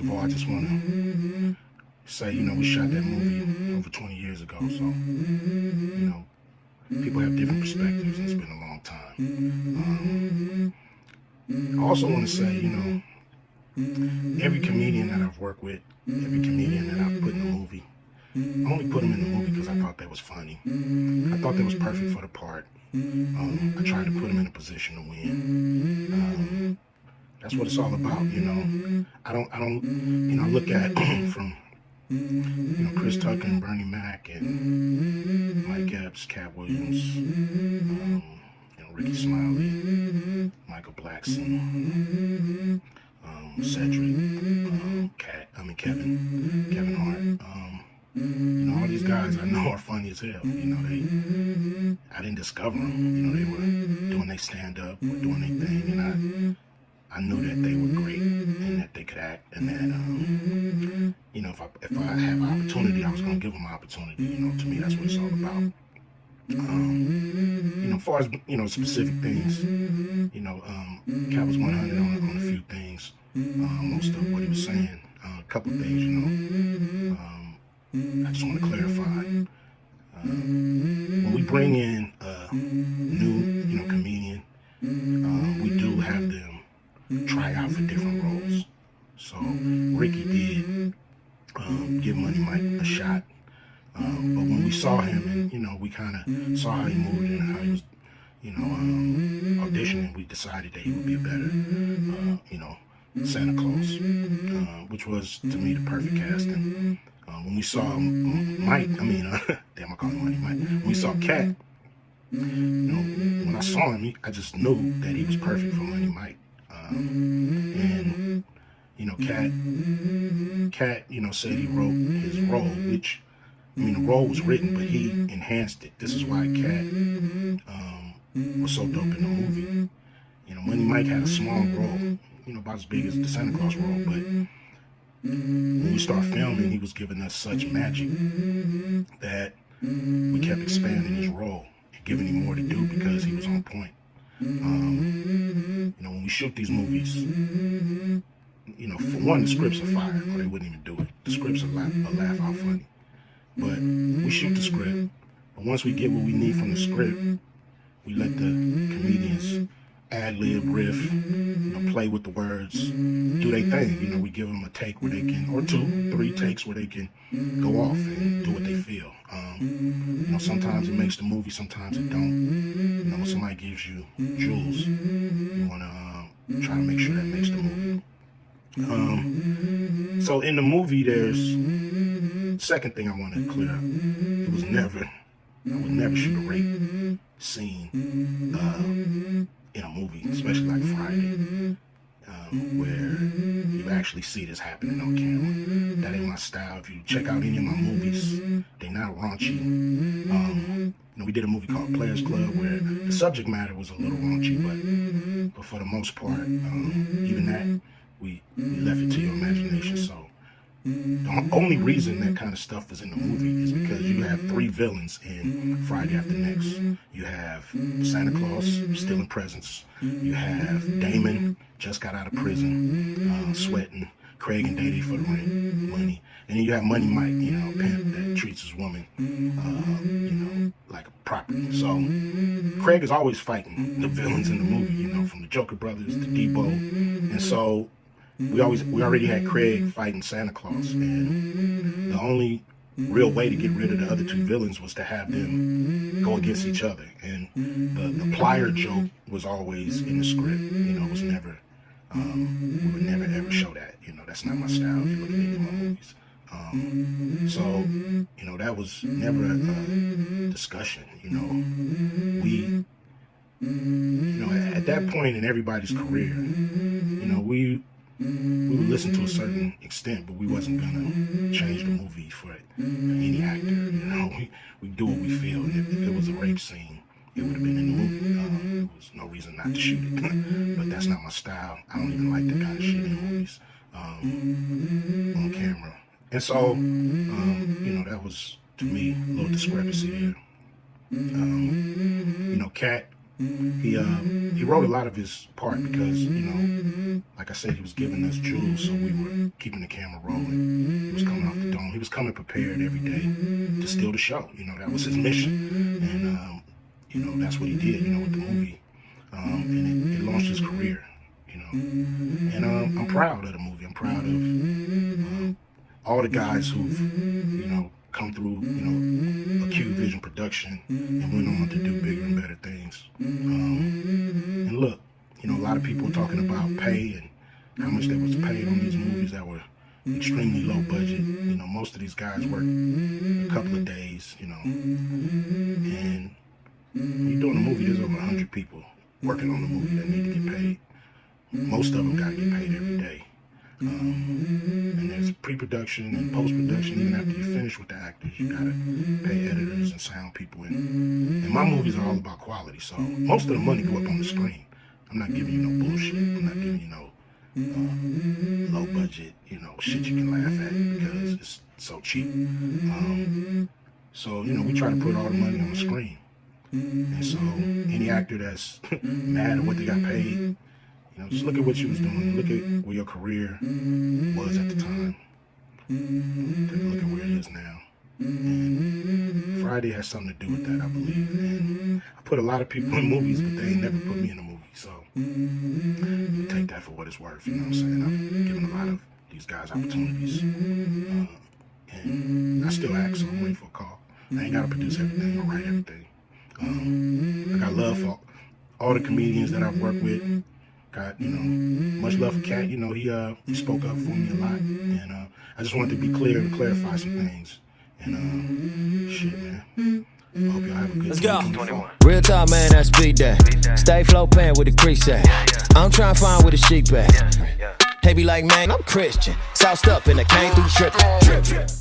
of all, I just want to say, we shot that movie over 20 years ago, so, people have different perspectives, and it's been a long time. I also want to say, every comedian that I've worked with, every comedian that I've put in a movie, I only put them in the movie because I thought that was funny. I thought that was perfect for the part. I tried to put them in a position to win. That's what it's all about, I don't, look at from, Chris Tucker and Bernie Mac and Mike Epps, Katt Williams, Ricky Smiley, Micheal Blackson, Cedric, Kevin Hart. All these guys I know are funny as hell. I didn't discover them. They were doing their stand-up, or doing their thing, and I knew that they were great and that they could act, and that if I had an opportunity, I was going to give them an opportunity. To me, that's what it's all about. As far as specific things, Cat was 100 on a few things. Most of what he was saying, a couple things, I just want to clarify. When we bring in a new, comedian, we do have them try out for different roles. So Ricky did give Money Mike a shot. But when we saw him and, we kind of saw how he moved and how he was, auditioning, we decided that he would be a better, Santa Claus, which was, to me, the perfect casting. When we saw Mike, damn, I call him Money Mike. When we saw Katt, when I saw him, I just knew that he was perfect for Money Mike. And, Katt, said he wrote his role, which, the role was written, but he enhanced it. This is why Katt was so dope in the movie. Money Mike had a small role, about as big as the Santa Claus role, but when we started filming, he was giving us such magic that we kept expanding his role and giving him more to do because he was on point. When we shoot these movies, for one, the scripts are fire, or they wouldn't even do it. The scripts are laugh out funny. But we shoot the script, but once we get what we need from the script, we let the comedians ad-lib, riff, play with the words, do their thing. We give them a take where they can, or 2, 3 takes where they can go off and do what they feel. Sometimes it makes the movie, sometimes it don't. When somebody gives you jewels, you want to try to make sure that makes the movie. So in the movie, there's second thing I want to clear up. I would never shoot a rape scene in a movie, especially like Friday, where you actually see this happening on camera. That ain't my style. If you check out any of my movies, they're not raunchy. We did a movie called Players Club where the subject matter was a little raunchy, but for the most part, even that, we left it to your imagination. So the only reason that kind of stuff is in the movie is because you have 3 villains in Friday After Next. You have Santa Claus stealing presents. You have Damon, just got out of prison, sweating. Craig and Day for the rent money. And then you have Money Mike, pimp that treats his woman, like a property. So Craig is always fighting the villains in the movie, from the Joker Brothers to Debo. And so we already had Craig fighting Santa Claus, and the only real way to get rid of the other 2 villains was to have them go against each other. And the plier joke was always in the script. It was never, we would never ever show that. That's not my style if you look at any of my movies. So that was never a discussion. We, at that point in everybody's career, we would listen to a certain extent, but we wasn't gonna change the movie for any actor. We do what we feel, and if it was a rape scene, it would have been in the movie. There was no reason not to shoot it, but that's not my style. I don't even like that kind of shit in movies on camera. And so, that was, to me, a little discrepancy there. Katt He wrote a lot of his part because, you know, like I said, he was giving us jewels, so we were keeping the camera rolling. He was coming off the dome. He was coming prepared every day to steal the show. You know, that was his mission. And, you know, that's what he did, you know, with the movie. And it launched his career, you know. And I'm proud of the movie. I'm proud of all the guys who've, you know, come through, you know, Acute Vision production and went on to do bigger and better things. And look, you know, a lot of people are talking about pay and how much they was paid on these movies that were extremely low budget. You know, most of these guys work a couple of days, you know. And when you're doing a movie, there's over 100 people working on the movie that need to get paid. Most of them got to get paid every day. And there's pre-production and post-production. Even after you finish with the actors, you gotta pay editors and sound people. And my movies are all about quality, so most of the money go up on the screen. I'm not giving you no bullshit. I'm not giving you no low budget, you know, shit you can laugh at because it's so cheap. So, you know, we try to put all the money on the screen. And so any actor that's mad at what they got paid, you know, just look at what you was doing. Look at where your career was at the time. Take a look at where it is now. And Friday has something to do with that, I believe. And I put a lot of people in movies, but they ain't never put me in a movie. So take that for what it's worth. You know what I'm saying? I've given a lot of these guys opportunities. And I still act, so I'm waiting for a call. I ain't got to produce everything or write everything. I got love for all the comedians that I've worked with. Got, you know, much love for Katt. You know, he spoke up for me a lot, and I just wanted to be clear and clarify some things. And shit, man. I hope y'all have a good Let's time. go. Real talk, man, I speak that. Stay flow pan with the crease at. I'm trying to find where the sheep at. They be like, man, I'm Christian. Sauced up and I came through tripping.